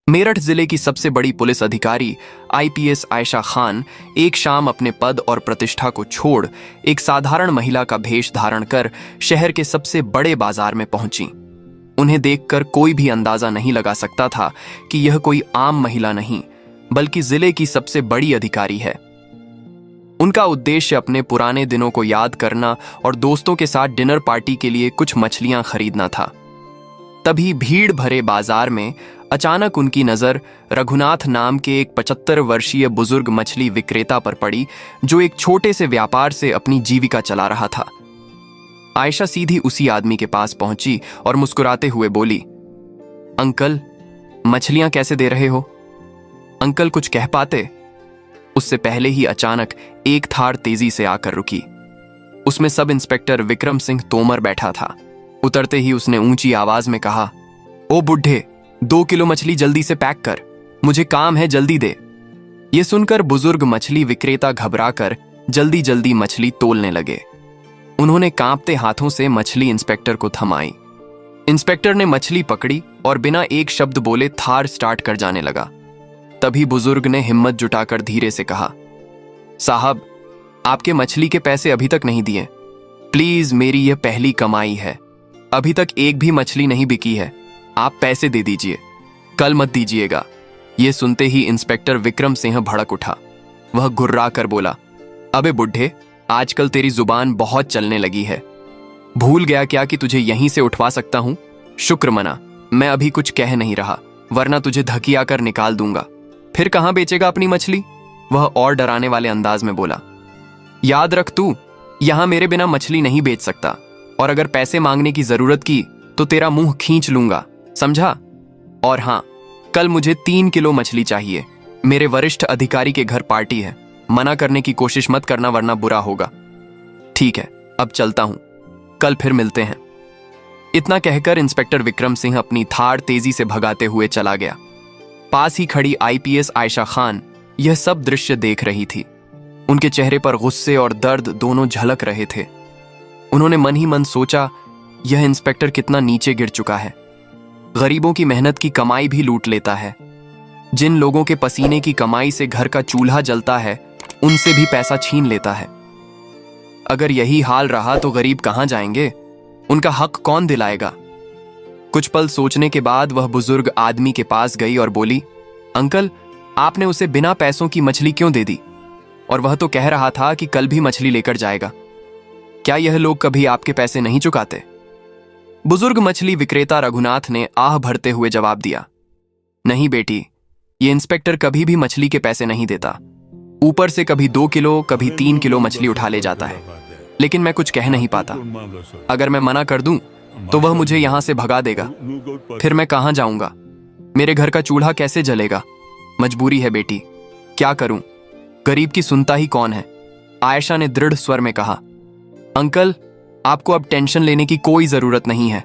मेरठ जिले की सबसे बड़ी पुलिस अधिकारी आईपीएस आयशा खान एक शाम अपने पद और प्रतिष्ठा को छोड़ एक साधारण महिला का भेष धारण कर शहर के सबसे बड़े बाजार में पहुंची। उन्हें देखकर कोई भी अंदाजा नहीं लगा सकता था कि यह कोई आम महिला नहीं बल्कि जिले की सबसे बड़ी अधिकारी है। उनका उद्देश्य अपने पुराने दिनों को याद करना और दोस्तों के साथ डिनर पार्टी के लिए कुछ मछलियां खरीदना था। तभी भीड़ भरे बाजार में अचानक उनकी नजर रघुनाथ नाम के एक 75 वर्षीय बुजुर्ग मछली विक्रेता पर पड़ी, जो एक छोटे से व्यापार से अपनी जीविका चला रहा था। आयशा सीधी उसी आदमी के पास पहुंची और मुस्कुराते हुए बोली, अंकल, मछलियां कैसे दे रहे हो? अंकल कुछ कह पाते, उससे पहले ही अचानक एक थार तेजी से आकर रुकी। उसमें सब इंस्पेक्टर विक्रम सिंह तोमर बैठा था। उतरते ही उसने ऊंची आवाज में कहा, ओ बुढ़े, 2 किलो मछली जल्दी से पैक कर, मुझे काम है, जल्दी दे। यह सुनकर बुजुर्ग मछली विक्रेता घबराकर जल्दी जल्दी मछली तोलने लगे। उन्होंने कांपते हाथों से मछली इंस्पेक्टर को थमाई। इंस्पेक्टर ने मछली पकड़ी और बिना एक शब्द बोले थार स्टार्ट कर जाने लगा। तभी बुजुर्ग ने हिम्मत जुटाकर धीरे से कहा, साहब, आपके मछली के पैसे अभी तक नहीं दिए। प्लीज, मेरी यह पहली कमाई है, अभी तक एक भी मछली नहीं बिकी है, आप पैसे दे दीजिए, कल मत दीजिएगा। यह सुनते ही इंस्पेक्टर विक्रम सिंह भड़क उठा। वह गुर्रा कर बोला, अबे बुढ़े, आजकल तेरी जुबान बहुत चलने लगी है। भूल गया क्या कि तुझे यहीं से उठवा सकता हूं? शुक्र मना, मैं अभी कुछ कह नहीं रहा, वरना तुझे धकिया कर निकाल दूंगा। फिर कहां बेचेगा अपनी मछली? वह और डराने वाले अंदाज में बोला, याद रख, तू यहां मेरे बिना मछली नहीं बेच सकता, और अगर पैसे मांगने की जरूरत की तो तेरा मुंह खींच लूंगा, समझा? और हां, कल मुझे 3 किलो मछली चाहिए। मेरे वरिष्ठ अधिकारी के घर पार्टी है, मना करने की कोशिश मत करना वरना बुरा होगा। ठीक है, अब चलता हूं, कल फिर मिलते हैं। इतना कहकर इंस्पेक्टर विक्रम सिंह अपनी थार तेजी से भगाते हुए चला गया। पास ही खड़ी आईपीएस आयशा खान यह सब दृश्य देख रही थी। उनके चेहरे पर गुस्से और दर्द दोनों झलक रहे थे। उन्होंने मन ही मन सोचा, यह इंस्पेक्टर कितना नीचे गिर चुका है। गरीबों की मेहनत की कमाई भी लूट लेता है। जिन लोगों के पसीने की कमाई से घर का चूल्हा जलता है, उनसे भी पैसा छीन लेता है। अगर यही हाल रहा तो गरीब कहां जाएंगे? उनका हक कौन दिलाएगा? कुछ पल सोचने के बाद वह बुजुर्ग आदमी के पास गई और बोली, अंकल, आपने उसे बिना पैसों की मछली क्यों दे दी? और वह तो कह रहा था कि कल भी मछली लेकर जाएगा। क्या यह लोग कभी आपके पैसे नहीं चुकाते? बुजुर्ग मछली विक्रेता रघुनाथ ने आह भरते हुए जवाब दिया, नहीं बेटी, ये इंस्पेक्टर कभी भी मछली के पैसे नहीं देता। ऊपर से कभी 2 किलो कभी 3 किलो मछली उठा ले जाता है, लेकिन मैं कुछ कह नहीं पाता। अगर मैं मना कर दूं तो वह मुझे यहां से भगा देगा। फिर मैं कहां जाऊंगा? मेरे घर का चूल्हा कैसे जलेगा? मजबूरी है बेटी, क्या करूं? गरीब की सुनता ही कौन है? आयशा ने दृढ़ स्वर में कहा, अंकल, आपको अब टेंशन लेने की कोई जरूरत नहीं है।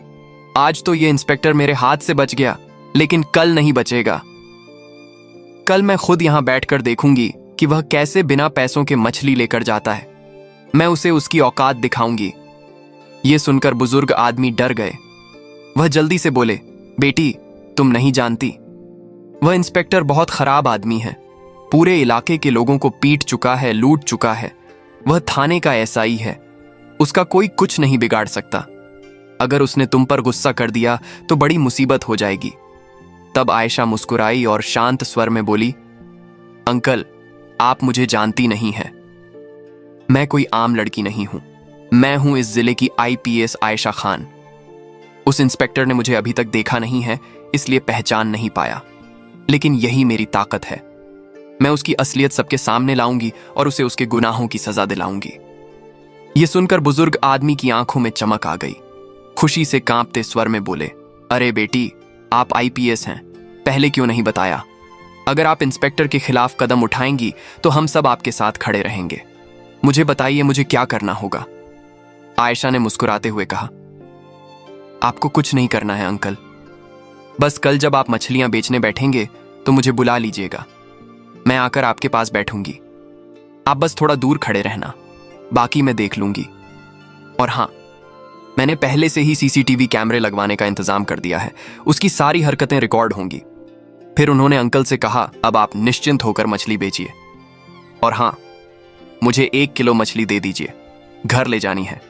आज तो ये इंस्पेक्टर मेरे हाथ से बच गया, लेकिन कल नहीं बचेगा। कल मैं खुद यहां बैठकर देखूंगी कि वह कैसे बिना पैसों के मछली लेकर जाता है। मैं उसे उसकी औकात दिखाऊंगी। यह सुनकर बुजुर्ग आदमी डर गए। वह जल्दी से बोले, बेटी, तुम नहीं जानती, वह इंस्पेक्टर बहुत खराब आदमी है। पूरे इलाके के लोगों को पीट चुका है, लूट चुका है। वह थाने का एसआई है, उसका कोई कुछ नहीं बिगाड़ सकता। अगर उसने तुम पर गुस्सा कर दिया तो बड़ी मुसीबत हो जाएगी। तब आयशा मुस्कुराई और शांत स्वर में बोली, अंकल, आप मुझे जानती नहीं हैं। मैं कोई आम लड़की नहीं हूं। मैं हूं इस जिले की आईपीएस आयशा खान। उस इंस्पेक्टर ने मुझे अभी तक देखा नहीं है, इसलिए पहचान नहीं पाया, लेकिन यही मेरी ताकत है। मैं उसकी असलियत सबके सामने लाऊंगी और उसे उसके गुनाहों की सजा दिलाऊंगी। यह सुनकर बुजुर्ग आदमी की आंखों में चमक आ गई। खुशी से कांपते स्वर में बोले, अरे बेटी, आप आईपीएस हैं, पहले क्यों नहीं बताया? अगर आप इंस्पेक्टर के खिलाफ कदम उठाएंगी तो हम सब आपके साथ खड़े रहेंगे। मुझे बताइए, मुझे क्या करना होगा? आयशा ने मुस्कुराते हुए कहा, आपको कुछ नहीं करना है अंकल। बस कल जब आप मछलियां बेचने बैठेंगे तो मुझे बुला लीजिएगा। मैं आकर आपके पास बैठूंगी। आप बस थोड़ा दूर खड़े रहना, बाकी मैं देख लूंगी। और हां, मैंने पहले से ही सीसीटीवी कैमरे लगवाने का इंतजाम कर दिया है, उसकी सारी हरकतें रिकॉर्ड होंगी। फिर उन्होंने अंकल से कहा, अब आप निश्चिंत होकर मछली बेचिए, और हां, मुझे 1 किलो मछली दे दीजिए, घर ले जानी है।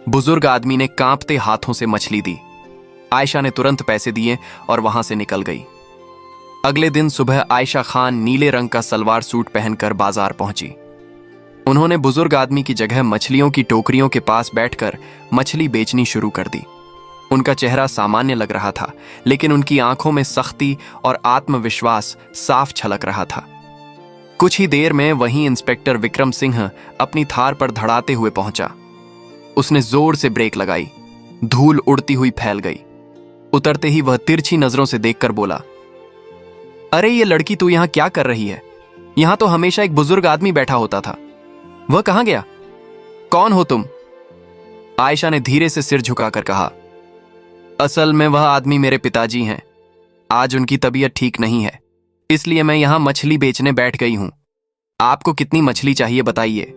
बुजुर्ग आदमी ने कांपते हाथों से मछली दी। आयशा ने तुरंत पैसे दिए और वहां से निकल गई। अगले दिन सुबह आयशा खान नीले रंग का सलवार सूट पहनकर बाजार पहुंची। उन्होंने बुजुर्ग आदमी की जगह मछलियों की टोकरियों के पास बैठकर मछली बेचनी शुरू कर दी। उनका चेहरा सामान्य लग रहा था, लेकिन उनकी आंखों में सख्ती और आत्मविश्वास साफ छलक रहा था। कुछ ही देर में वहीं इंस्पेक्टर विक्रम सिंह अपनी थार पर धड़ाते हुए पहुंचा। उसने जोर से ब्रेक लगाई। धूल उड़ती हुई फैल गई। उतरते ही वह तिरछी नजरों से देखकर बोला, अरे ये लड़की तू यहां क्या कर रही है? यहां तो हमेशा एक बुजुर्ग आदमी बैठा होता था, वह कहां गया? कौन हो तुम? आयशा ने धीरे से सिर झुकाकर कहा, असल में वह आदमी मेरे पिताजी हैं। आज उनकी तबीयत ठीक नहीं है, इसलिए मैं यहां मछली बेचने बैठ गई हूं। आपको कितनी मछली चाहिए बताइए?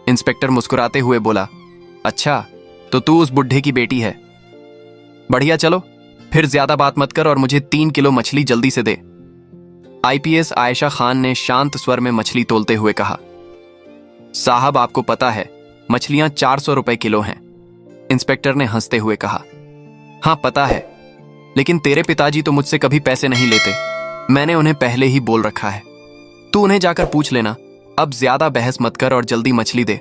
इंस्पेक्टर मुस्कुराते हुए बोला, अच्छा, तो तू उस बुढ़े की बेटी है? बढ़िया, चलो फिर ज्यादा बात मत कर और मुझे 3 किलो मछली जल्दी से दे। आईपीएस आयशा खान ने शांत स्वर में मछली तोलते हुए कहा, साहब आपको पता है मछलियां 400 रुपए किलो हैं। इंस्पेक्टर ने हंसते हुए कहा, हां पता है, लेकिन तेरे पिताजी तो मुझसे कभी पैसे नहीं लेते। मैंने उन्हें पहले ही बोल रखा है। तू उन्हें जाकर पूछ लेना। अब ज्यादा बहस मत कर और जल्दी मछली दे,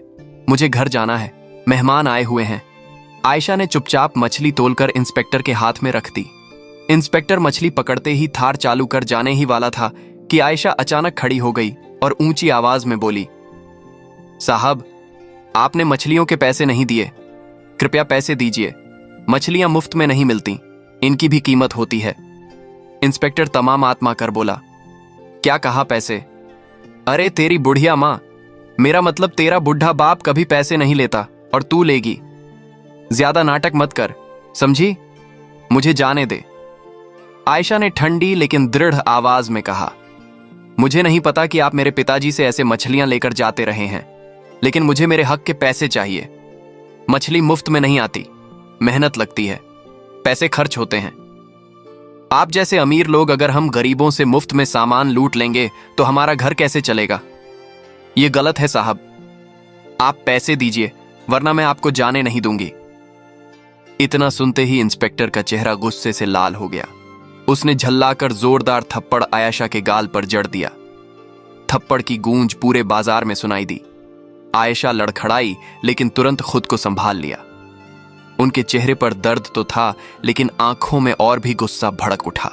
मुझे घर जाना है, मेहमान आए हुए हैं। आयशा ने चुपचाप मछली तोलकर इंस्पेक्टर के हाथ में रख दी। इंस्पेक्टर मछली पकड़ते ही थार चालू कर जाने ही वाला था कि आयशा अचानक खड़ी हो गई और ऊंची आवाज में बोली, साहब, आपने मछलियों के पैसे नहीं दिए, कृपया पैसे दीजिए। मछलियां मुफ्त में नहीं मिलती, इनकी भी कीमत होती है। इंस्पेक्टर तमाम आत्मा कर बोला, क्या कहा पैसे? अरे तेरी बुढ़िया मां, मेरा मतलब तेरा बुढ़ा बाप कभी पैसे नहीं लेता और तू लेगी। ज्यादा नाटक मत कर, समझी? मुझे जाने दे। आयशा ने ठंडी लेकिन दृढ़ आवाज में कहा, मुझे नहीं पता कि आप मेरे पिताजी से ऐसे मछलियां लेकर जाते रहे हैं, लेकिन मुझे मेरे हक के पैसे चाहिए। मछली मुफ्त में नहीं आती, मेहनत लगती है, पैसे खर्च होते हैं। आप जैसे अमीर लोग अगर हम गरीबों से मुफ्त में सामान लूट लेंगे तो हमारा घर कैसे चलेगा? यह गलत है साहब। आप पैसे दीजिए, वरना मैं आपको जाने नहीं दूंगी। इतना सुनते ही इंस्पेक्टर का चेहरा गुस्से से लाल हो गया। उसने झल्लाकर जोरदार थप्पड़ आयशा के गाल पर जड़ दिया। थप्पड़ की गूंज पूरे बाजार में सुनाई दी। आयशा लड़खड़ाई, लेकिन तुरंत खुद को संभाल लिया। उनके चेहरे पर दर्द तो था, लेकिन आंखों में और भी गुस्सा भड़क उठा।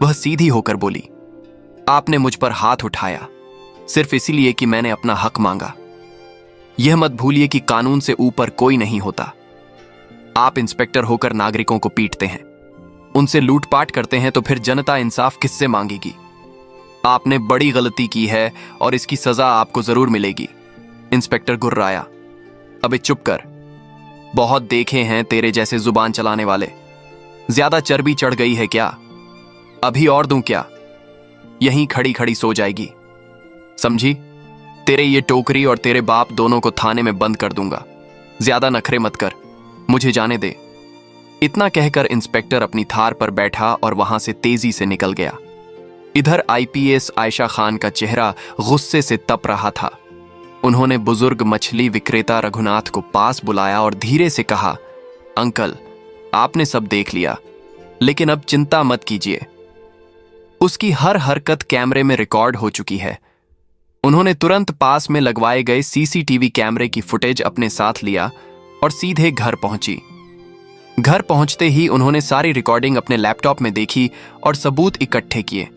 वह सीधी होकर बोली, आपने मुझ पर हाथ उठाया सिर्फ इसीलिए कि मैंने अपना हक मांगा। यह मत भूलिए कि कानून से ऊपर कोई नहीं होता। आप इंस्पेक्टर होकर नागरिकों को पीटते हैं, उनसे लूटपाट करते हैं, तो फिर जनता इंसाफ किससे मांगेगी? आपने बड़ी गलती की है और इसकी सजा आपको जरूर मिलेगी। इंस्पेक्टर गुर्राया, अबे चुप कर, बहुत देखे हैं तेरे जैसे जुबान चलाने वाले। ज्यादा चर्बी चढ़ गई है क्या? अभी और दूं क्या? यहीं खड़ी खड़ी सो जाएगी, समझी? तेरे ये टोकरी और तेरे बाप दोनों को थाने में बंद कर दूंगा। ज्यादा नखरे मत कर, मुझे जाने दे। इतना कहकर इंस्पेक्टर अपनी थार पर बैठा और वहां से तेजी से निकल गया। इधर आईपीएस आयशा खान का चेहरा गुस्से से तप रहा था। उन्होंने बुजुर्ग मछली विक्रेता रघुनाथ को पास बुलाया और धीरे से कहा, अंकल, आपने सब देख लिया, लेकिन अब चिंता मत कीजिए। उसकी हर हरकत कैमरे में रिकॉर्ड हो चुकी है। उन्होंने तुरंत पास में लगवाए गए सीसीटीवी कैमरे की फुटेज अपने साथ लिया और सीधे घर पहुंची। घर पहुंचते ही उन्होंने सारी रिकॉर्डिंग अपने लैपटॉप में देखी और सबूत इकट्ठे किए।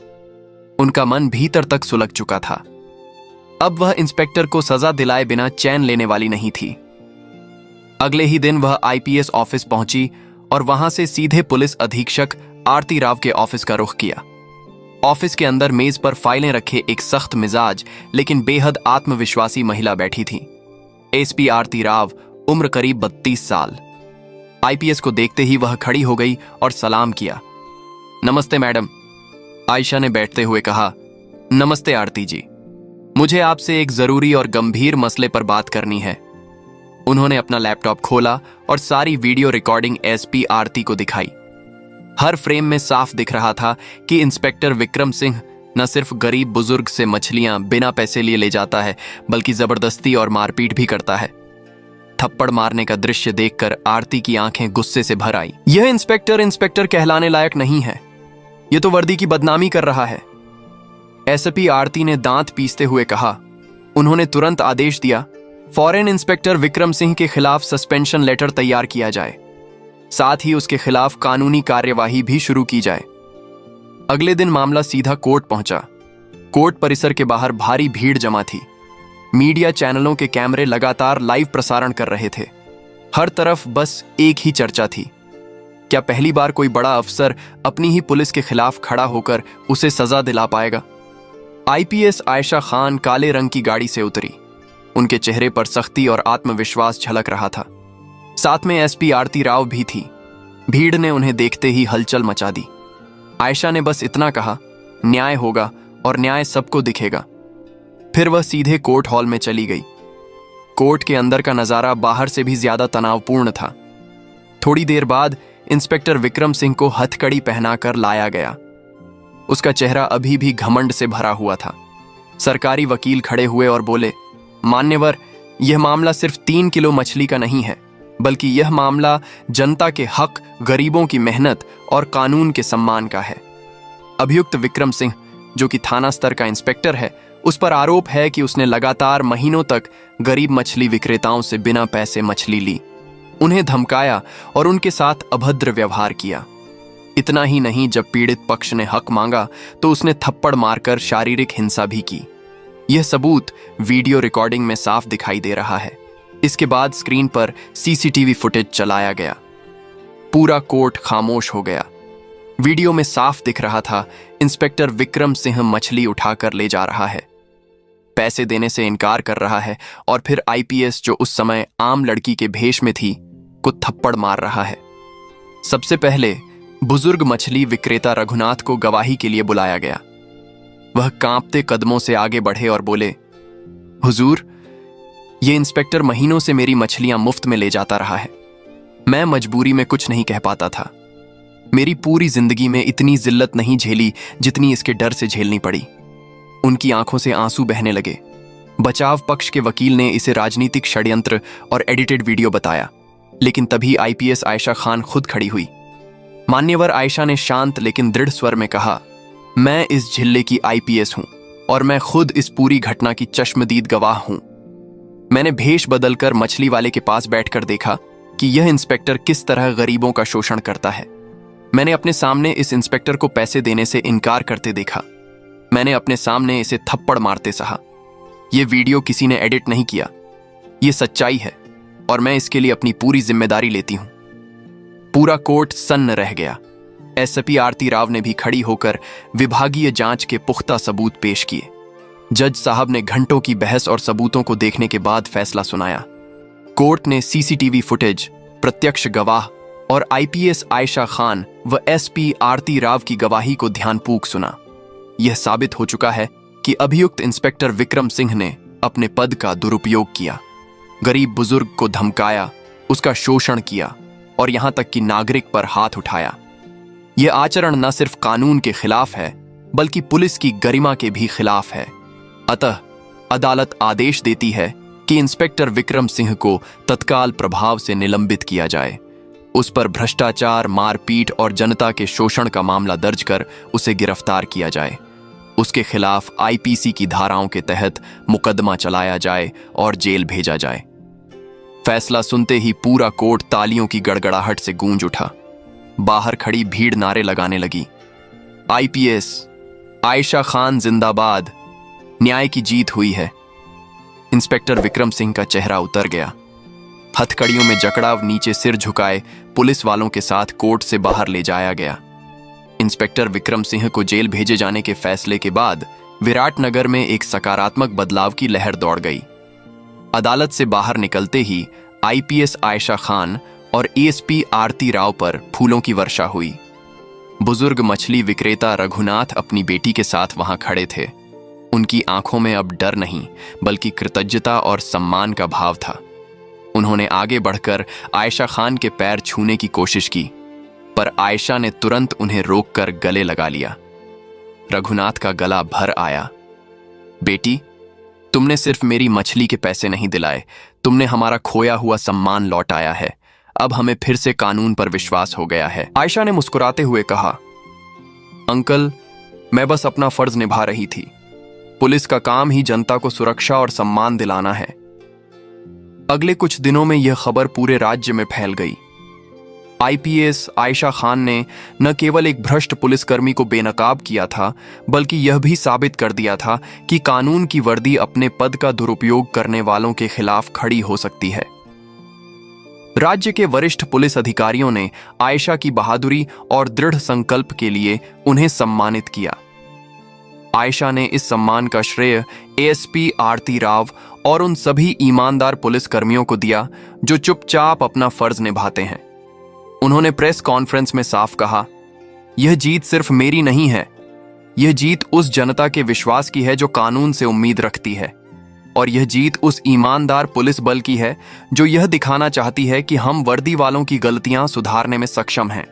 उनका मन भीतर तक सुलग चुका था। अब वह इंस्पेक्टर को सजा दिलाए बिना चैन लेने वाली नहीं थी। अगले ही दिन वह आईपीएस ऑफिस पहुंची और वहां से सीधे पुलिस अधीक्षक आरती राव के ऑफिस का रुख किया। ऑफिस के अंदर मेज पर फाइलें रखे एक सख्त मिजाज लेकिन बेहद आत्मविश्वासी महिला बैठी थी। एसपी आरती राव, उम्र करीब 32 साल। आईपीएस को देखते ही वह खड़ी हो गई और सलाम किया। नमस्ते मैडम, आयशा ने बैठते हुए कहा। नमस्ते आरती जी, मुझे आपसे एक जरूरी और गंभीर मसले पर बात करनी है। उन्होंने अपना लैपटॉप खोला और सारी वीडियो रिकॉर्डिंग एसपी आरती को दिखाई। हर फ्रेम में साफ दिख रहा था कि इंस्पेक्टर विक्रम सिंह न सिर्फ गरीब बुजुर्ग से मछलियां बिना पैसे लिए ले जाता है, बल्कि जबरदस्ती और मारपीट भी करता है। थप्पड़ मारने का दृश्य देखकर आरती की आंखें गुस्से से भर आई। यह इंस्पेक्टर कहलाने लायक नहीं है, यह तो वर्दी की बदनामी कर रहा है। एसपी आरती ने दांत पीसते हुए कहा। उन्होंने तुरंत आदेश दिया, फॉरेन इंस्पेक्टर विक्रम सिंह के खिलाफ सस्पेंशन लेटर तैयार किया जाए, साथ ही उसके खिलाफ कानूनी कार्यवाही भी शुरू की जाए। अगले दिन मामला सीधा कोर्ट पहुंचा। कोर्ट परिसर के बाहर भारी भीड़ जमा थी। मीडिया चैनलों के कैमरे लगातार लाइव प्रसारण कर रहे थे। हर तरफ बस एक ही चर्चा थी, क्या पहली बार कोई बड़ा अफसर अपनी ही पुलिस के खिलाफ खड़ा होकर उसे सजा दिला पाएगा? आईपीएस आयशा खान काले रंग की गाड़ी से उतरी। उनके चेहरे पर सख्ती और आत्मविश्वास झलक रहा था। साथ में एसपी आरती राव भी थी। भीड़ ने उन्हें देखते ही हलचल मचा दी। आयशा ने बस इतना कहा, न्याय होगा और न्याय सबको दिखेगा। फिर वह सीधे कोर्ट हॉल में चली गई। कोर्ट के अंदर का नजारा बाहर से भी ज्यादा तनावपूर्ण था। थोड़ी देर बाद इंस्पेक्टर विक्रम सिंह को हथकड़ी पहनाकर लाया गया। उसका चेहरा अभी भी घमंड से भरा हुआ था। सरकारी वकील खड़े हुए और बोले, मान्यवर, यह मामला सिर्फ 3 किलो मछली का नहीं है, बल्कि यह मामला जनता के हक, गरीबों की मेहनत और कानून के सम्मान का है। अभियुक्त विक्रम सिंह, जो कि थाना स्तर का इंस्पेक्टर है, उस पर आरोप है कि उसने लगातार महीनों तक गरीब मछली विक्रेताओं से बिना पैसे मछली ली, उन्हें धमकाया और उनके साथ अभद्र व्यवहार किया। इतना ही नहीं, जब पीड़ित पक्ष ने हक मांगा तो उसने थप्पड़ मारकर शारीरिक हिंसा भी की। यह सबूत वीडियो रिकॉर्डिंग में साफ दिखाई दे रहा है। इसके बाद स्क्रीन पर सीसीटीवी फुटेज चलाया गया। पूरा कोर्ट खामोश हो गया। वीडियो में साफ दिख रहा था, इंस्पेक्टर विक्रम सिंह मछली उठाकर ले जा रहा है, पैसे देने से इनकार कर रहा है और फिर आईपीएस, जो उस समय आम लड़की के भेष में थी, को थप्पड़ मार रहा है। सबसे पहले बुजुर्ग मछली विक्रेता रघुनाथ को गवाही के लिए बुलाया गया। वह कांपते कदमों से आगे बढ़े और बोले, हुजूर, ये इंस्पेक्टर महीनों से मेरी मछलियां मुफ्त में ले जाता रहा है। मैं मजबूरी में कुछ नहीं कह पाता था। मेरी पूरी जिंदगी में इतनी जिल्लत नहीं झेली जितनी इसके डर से झेलनी पड़ी। उनकी आंखों से आंसू बहने लगे। बचाव पक्ष के वकील ने इसे राजनीतिक षड्यंत्र और एडिटेड वीडियो बताया, लेकिन तभी आईपीएस आयशा खान खुद खड़ी हुई। मान्यवर, आयशा ने शांत लेकिन दृढ़ स्वर में कहा, मैं इस जिले की आईपीएस हूं और मैं खुद इस पूरी घटना की चश्मदीद गवाह हूं। मैंने भेष बदलकर मछली वाले के पास बैठकर देखा कि यह इंस्पेक्टर किस तरह गरीबों का शोषण करता है। मैंने अपने सामने इस इंस्पेक्टर को पैसे देने से इनकार करते देखा। मैंने अपने सामने इसे थप्पड़ मारते सहा। यह वीडियो किसी ने एडिट नहीं किया, यह सच्चाई है और मैं इसके लिए अपनी पूरी जिम्मेदारी लेती हूं। पूरा कोर्ट सन्न रह गया। एसपी आरती राव ने भी खड़ी होकर विभागीय जांच के पुख्ता सबूत पेश किए। जज साहब ने घंटों की बहस और सबूतों को देखने के बाद फैसला सुनाया। कोर्ट ने सीसीटीवी फुटेज, प्रत्यक्ष गवाह और आईपीएस आयशा खान व एसपी आरती राव की गवाही को ध्यानपूर्वक सुना। यह साबित हो चुका है कि अभियुक्त इंस्पेक्टर विक्रम सिंह ने अपने पद का दुरुपयोग किया, गरीब बुजुर्ग को धमकाया, उसका शोषण किया और यहां तक कि नागरिक पर हाथ उठाया। यह आचरण न सिर्फ कानून के खिलाफ है, बल्कि पुलिस की गरिमा के भी खिलाफ है। अतः अदालत आदेश देती है कि इंस्पेक्टर विक्रम सिंह को तत्काल प्रभाव से निलंबित किया जाए। उस पर भ्रष्टाचार, मारपीट और जनता के शोषण का मामला दर्ज कर उसे गिरफ्तार किया जाए। उसके खिलाफ आईपीसी की धाराओं के तहत मुकदमा चलाया जाए और जेल भेजा जाए। फैसला सुनते ही पूरा कोर्ट तालियों की गड़गड़ाहट से गूंज उठा। बाहर खड़ी भीड़ नारे लगाने लगी, आईपीएस आयशा खान जिंदाबाद, न्याय की जीत हुई है। इंस्पेक्टर विक्रम सिंह का चेहरा उतर गया। हथकड़ियों में जकड़ाव नीचे सिर झुकाए पुलिस वालों के साथ कोर्ट से बाहर ले जाया गया। इंस्पेक्टर विक्रम सिंह को जेल भेजे जाने के फैसले के बाद विराटनगर में एक सकारात्मक बदलाव की लहर दौड़ गई। अदालत से बाहर निकलते ही आईपीएस आयशा खान और एएसपी आरती राव पर फूलों की वर्षा हुई। बुजुर्ग मछली विक्रेता रघुनाथ अपनी बेटी के साथ वहां खड़े थे। उनकी आंखों में अब डर नहीं, बल्कि कृतज्ञता और सम्मान का भाव था। उन्होंने आगे बढ़कर आयशा खान के पैर छूने की कोशिश की, पर आयशा ने तुरंत उन्हें रोककर गले लगा लिया। रघुनाथ का गला भर आया। बेटी, तुमने सिर्फ मेरी मछली के पैसे नहीं दिलाए, तुमने हमारा खोया हुआ सम्मान लौटाया है। अब हमें फिर से कानून पर विश्वास हो गया है। आयशा ने मुस्कुराते हुए कहा, अंकल, मैं बस अपना फर्ज निभा रही थी। पुलिस का काम ही जनता को सुरक्षा और सम्मान दिलाना है। अगले कुछ दिनों में यह खबर पूरे राज्य में फैल गई। आईपीएस आयशा खान ने न केवल एक भ्रष्ट पुलिसकर्मी को बेनकाब किया था, बल्कि यह भी साबित कर दिया था कि कानून की वर्दी अपने पद का दुरुपयोग करने वालों के खिलाफ खड़ी हो सकती है। राज्य के वरिष्ठ पुलिस अधिकारियों ने आयशा की बहादुरी और दृढ़ संकल्प के लिए उन्हें सम्मानित किया। आयशा ने इस सम्मान का श्रेय एएसपी आरती राव और उन सभी ईमानदार पुलिसकर्मियों को दिया जो चुपचाप अपना फर्ज निभाते हैं। उन्होंने प्रेस कॉन्फ्रेंस में साफ कहा, यह जीत सिर्फ मेरी नहीं है, यह जीत उस जनता के विश्वास की है जो कानून से उम्मीद रखती है, और यह जीत उस ईमानदार पुलिस बल की है जो यह दिखाना चाहती है कि हम वर्दी वालों की गलतियां सुधारने में सक्षम हैं।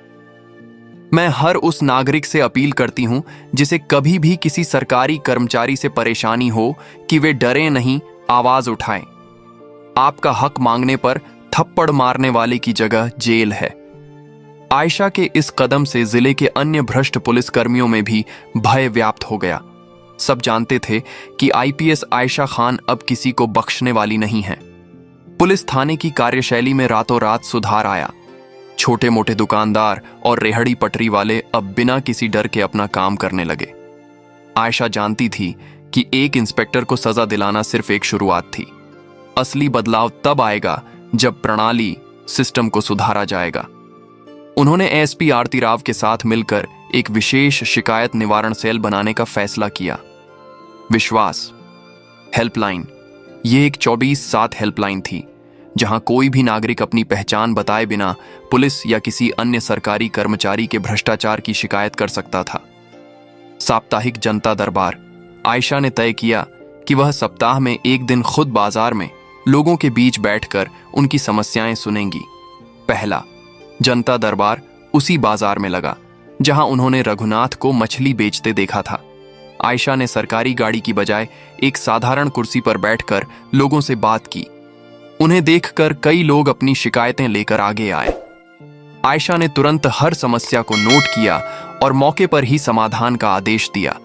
मैं हर उस नागरिक से अपील करती हूं जिसे कभी भी किसी सरकारी कर्मचारी से परेशानी हो कि वे डरे नहीं, आवाज उठाएं। आपका हक मांगने पर थप्पड़ मारने वाले की जगह जेल है। आयशा के इस कदम से जिले के अन्य भ्रष्ट पुलिसकर्मियों में भी भय व्याप्त हो गया। सब जानते थे कि आईपीएस आयशा खान अब किसी को बख्शने वाली नहीं है। पुलिस थाने की कार्यशैली में रातों रात सुधार आया। छोटे मोटे दुकानदार और रेहड़ी पटरी वाले अब बिना किसी डर के अपना काम करने लगे। आयशा जानती थी कि एक इंस्पेक्टर को सजा दिलाना सिर्फ एक शुरुआत थी। असली बदलाव तब आएगा जब प्रणाली, सिस्टम को सुधारा जाएगा। उन्होंने एएसपी आरती राव के साथ मिलकर एक विशेष शिकायत निवारण सेल बनाने का फैसला किया। विश्वास हेल्पलाइन, ये एक 24/7 हेल्पलाइन थी जहां कोई भी नागरिक अपनी पहचान बताए बिना पुलिस या किसी अन्य सरकारी कर्मचारी के भ्रष्टाचार की शिकायत कर सकता था। साप्ताहिक जनता दरबार, आयशा ने तय किया कि वह सप्ताह में एक दिन खुद बाजार में लोगों के बीच बैठकर उनकी समस्याएं सुनेंगी। पहला जनता दरबार उसी बाजार में लगा जहां उन्होंने रघुनाथ को मछली बेचते देखा था। आयशा ने सरकारी गाड़ी की बजाय एक साधारण कुर्सी पर बैठकर लोगों से बात की। उन्हें देखकर कई लोग अपनी शिकायतें लेकर आगे आए। आयशा ने तुरंत हर समस्या को नोट किया और मौके पर ही समाधान का आदेश दिया।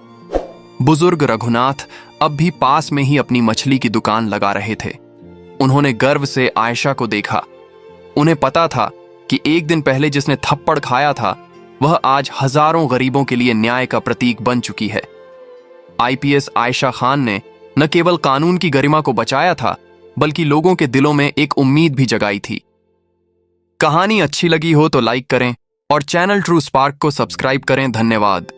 बुजुर्ग रघुनाथ अब भी पास में ही अपनी मछली की दुकान लगा रहे थे। उन्होंने गर्व से आयशा को देखा। उन्हें पता था कि एक दिन पहले जिसने थप्पड़ खाया था वह आज हजारों गरीबों के लिए न्याय का प्रतीक बन चुकी है। आईपीएस आयशा खान ने न केवल कानून की गरिमा को बचाया था, बल्कि लोगों के दिलों में एक उम्मीद भी जगाई थी। कहानी अच्छी लगी हो तो लाइक करें और चैनल ट्रू स्पार्क को सब्सक्राइब करें। धन्यवाद।